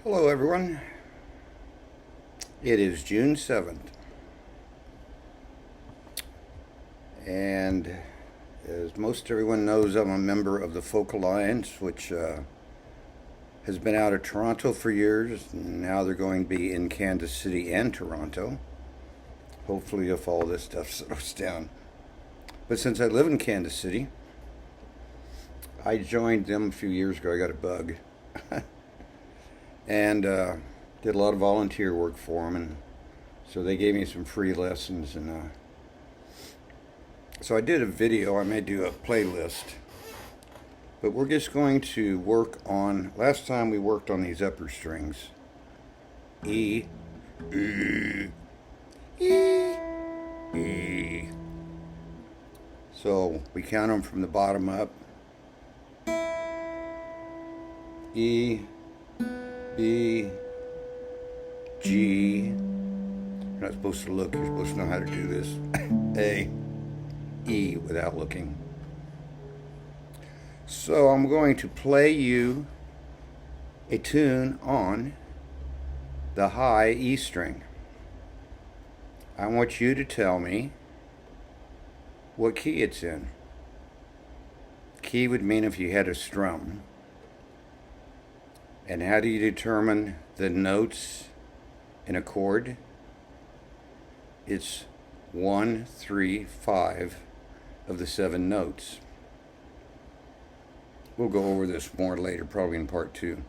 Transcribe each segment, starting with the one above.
Hello, everyone. It is June 7th, and as most everyone knows, I'm a member of the Folk Alliance, which has been out of Toronto for years. And now they're going to be in Kansas City and Toronto, hopefully, if all this stuff settles down. But since I live in Kansas City, I joined them a few years ago. I got a bug. And did a lot of volunteer work for them, and so they gave me some free lessons, and so I did a video. I may do a playlist, but we're just going to work on. Last time we worked on these upper strings, E, E, E, E. So we count them from the bottom up: E, B, G. You're not supposed to look, you're supposed to know how to do this. A, E without looking. So I'm going to play you a tune on the high E string. I want you to tell me what key it's in. Key would mean if you had a strum. And how do you determine the notes in a chord? It's 1, 3, 5 of the 7 notes. We'll go over this more later, probably in part 2.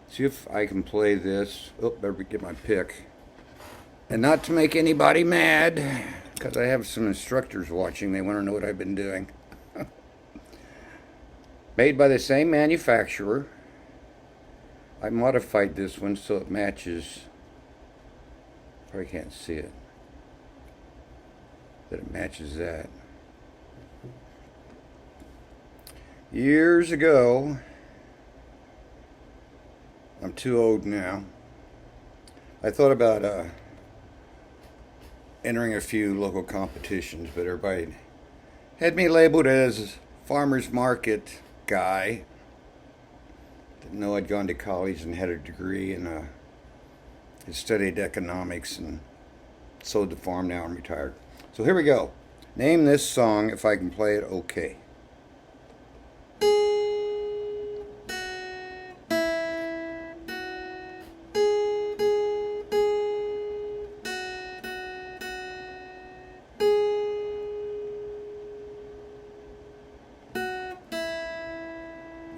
See if I can play this. Oh, better get my pick. And not to make anybody mad, because I have some instructors watching. They want to know what I've been doing. Made by the same manufacturer. I modified this one so it matches. Probably can't see it. That it matches that. Years ago, I'm too old now. I thought about entering a few local competitions, but everybody had me labeled as farmer's market guy. Didn't know I'd gone to college and had a degree, and had studied economics and sold the farm. Now I'm retired. So here we go. Name this song if I can play it okay.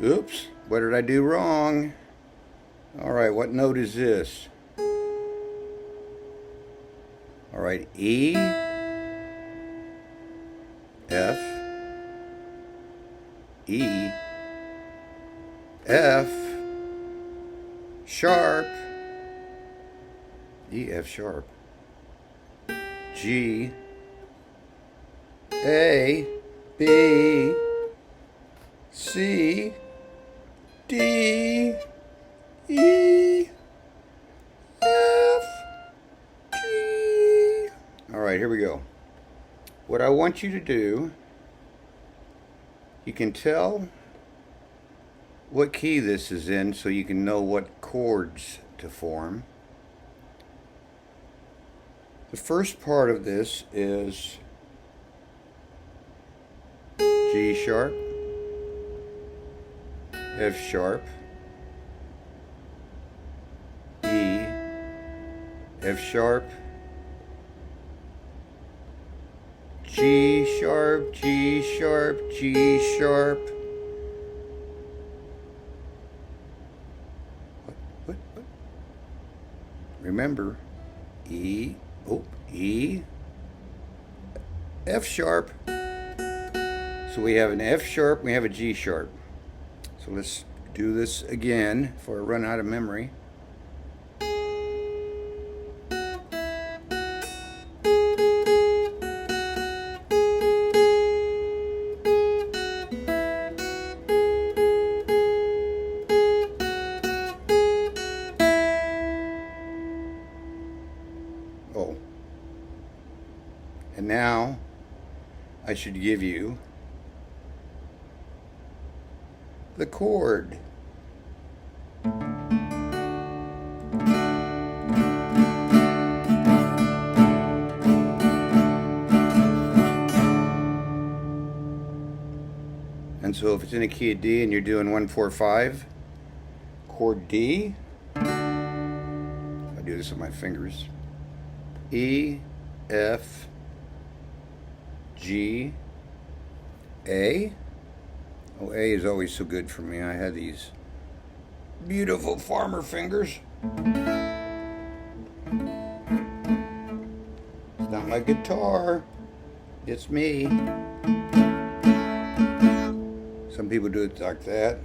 Oops, what did I do wrong? All right, what note is this? All right, E, F, E, F, sharp, E, F sharp, G, A, B, C, D, E, F, G. All right, here we go. What I want you to do, you can tell what key this is in so you can know what chords to form. The first part of this is G sharp, F sharp, E, F sharp, G sharp, G sharp, G sharp. What? Remember, E, F sharp. So we have an F sharp, we have a G sharp. So let's do this again before I run out of memory. Oh. And now I should give you the chord. And so if it's in a key of D and you're doing 1-4-5, chord D, I do this with my fingers, E, F, G, A. Oh, A is always so good for me. I had these beautiful farmer fingers. It's not my guitar, it's me. Some people do it like that.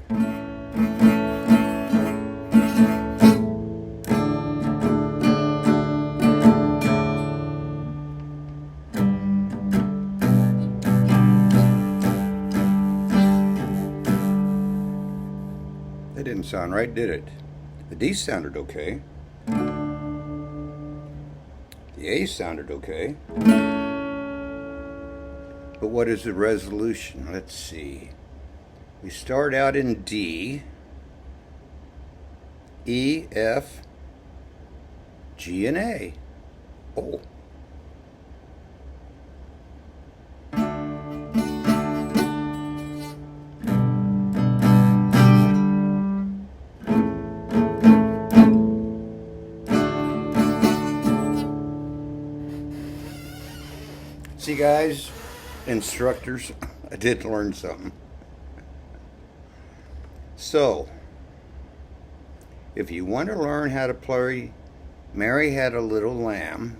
That didn't sound right, did it? The D sounded okay. The A sounded okay. But what is the resolution? Let's see. We start out in D, E, F, G, and A. Oh. See, guys, instructors, I did learn something. So, if you want to learn how to play Mary Had a Little Lamb,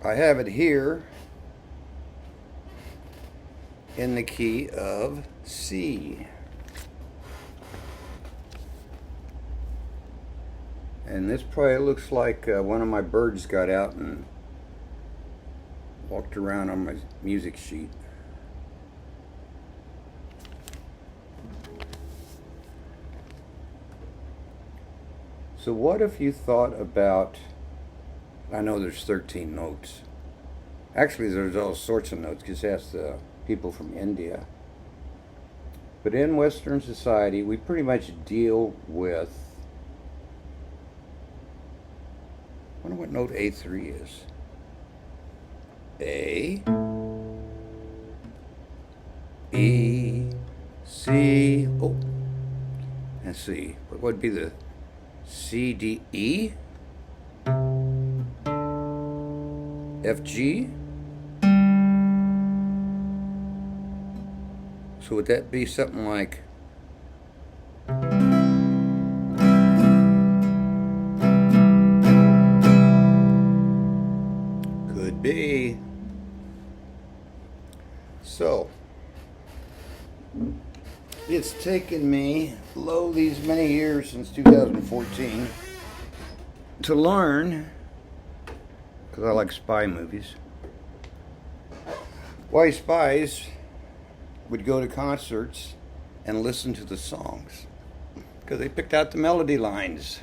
I have it here in the key of C. And this probably looks like one of my birds got out and walked around on my music sheet. So what if you thought about, I know there's 13 notes. Actually, there's all sorts of notes. Just ask the people from India. But in Western society, we pretty much deal with, I wonder what note A3 is. A, E, C, oh, and C. What would be the C, D, E, F, G? So would that be something like could be. So it's taken me, these many years since 2014 to learn, because I like spy movies, why spies would go to concerts and listen to the songs, because they picked out the melody lines.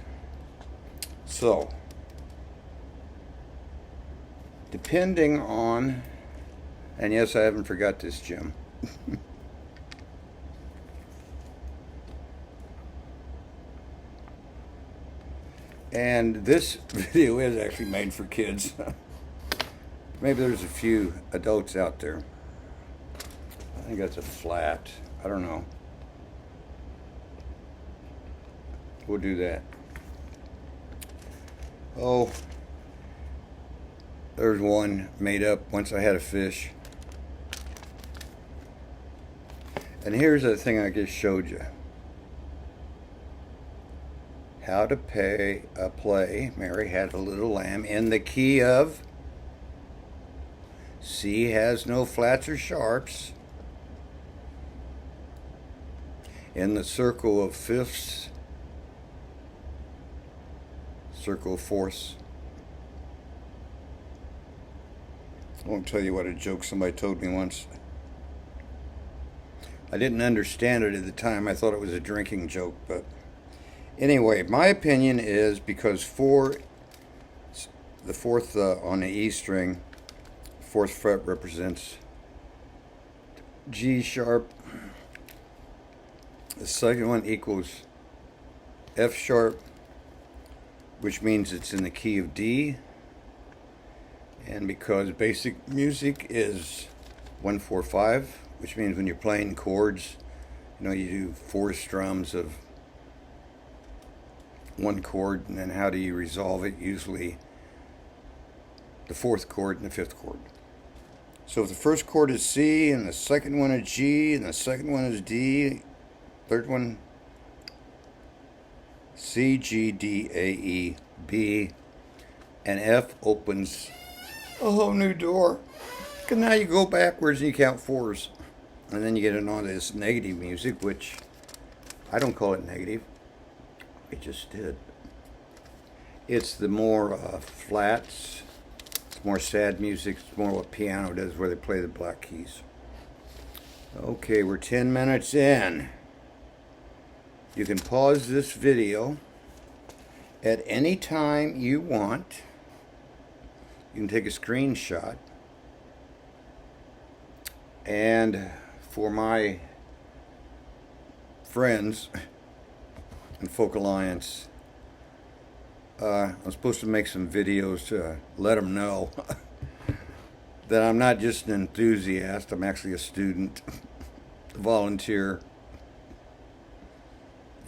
So, depending on, and yes, I haven't forgot this, Jim. And this video is actually made for kids. Maybe there's a few adults out there. I think that's a flat. I don't know. We'll do that. Oh, there's one made up once I had a fish. And here's the thing I just showed you. How to play Mary Had a Little Lamb in the key of C, has no flats or sharps, in the circle of fifths, circle of fourths. I won't tell you what a joke somebody told me once. I didn't understand it at the time. I thought it was a drinking joke, but anyway, my opinion is because the fourth on the E string, fourth fret represents G sharp. The second one equals F sharp, which means it's in the key of D. And because basic music is 1-4-5, which means when you're playing chords, you know, you do 4 strums of one chord, and then how do you resolve it? Usually the 4th chord and the 5th chord. So if the first chord is C, and the second one is G, and the second one is D, third one C, G, D, A, E, B, and F opens a whole new door. Because now you go backwards and you count 4s. And then you get into this negative music, which I don't call it negative. I just did. It's the more flats. It's more sad music. It's more what piano does, where they play the black keys. Okay, we're 10 minutes in. You can pause this video at any time you want. You can take a screenshot. And for my friends in Folk Alliance, I'm supposed to make some videos to let them know that I'm not just an enthusiast, I'm actually a student, a volunteer.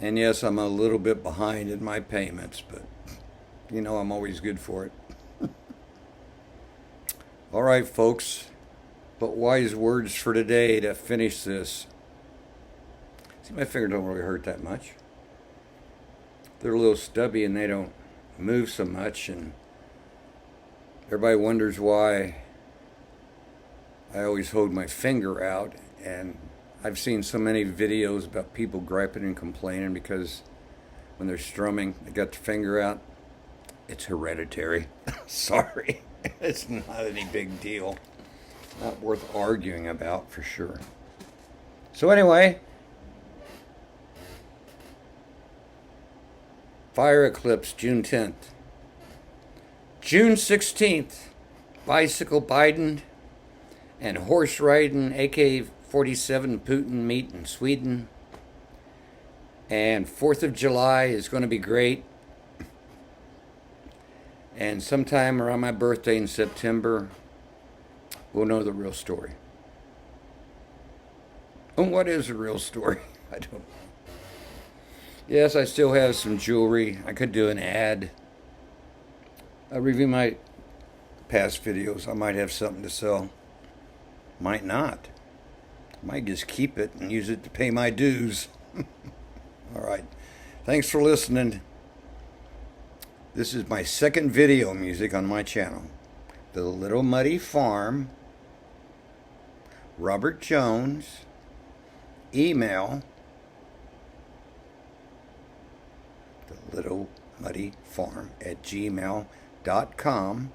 And yes, I'm a little bit behind in my payments, but you know I'm always good for it. All right, folks, but wise words for today to finish this. See, my fingers don't really hurt that much. They're a little stubby and they don't move so much, and everybody wonders why I always hold my finger out. And I've seen so many videos about people griping and complaining because when they're strumming, they got their finger out. It's hereditary. Sorry. It's not any big deal. Not worth arguing about, for sure. So anyway, fire eclipse, June 10th. June 16th, bicycle Biden and horse riding AK-47 Putin meet in Sweden. And 4th of July is going to be great. And sometime around my birthday in September, we'll know the real story. And what is the real story? I don't know. Yes, I still have some jewelry. I could do an ad. I'll review my past videos. I might have something to sell. Might not. Might just keep it and use it to pay my dues. All right. Thanks for listening. This is my second video music on my channel. The Little Muddy Farm. Robert Jones. Email. The Little Muddy Farm at gmail.com.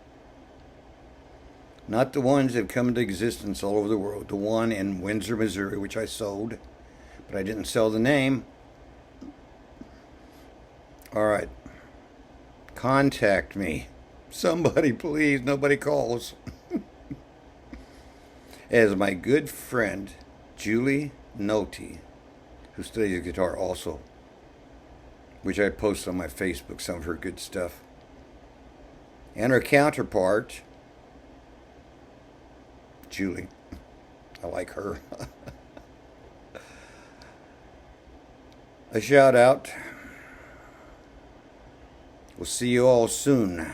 Not the ones that have come into existence all over the world. The one in Windsor, Missouri, which I sold, but I didn't sell the name. All right. Contact me. Somebody, please. Nobody calls. As my good friend, Julie Noty, who studies guitar also, which I post on my Facebook, some of her good stuff. And her counterpart, Julie. I like her. A shout out. We'll see you all soon.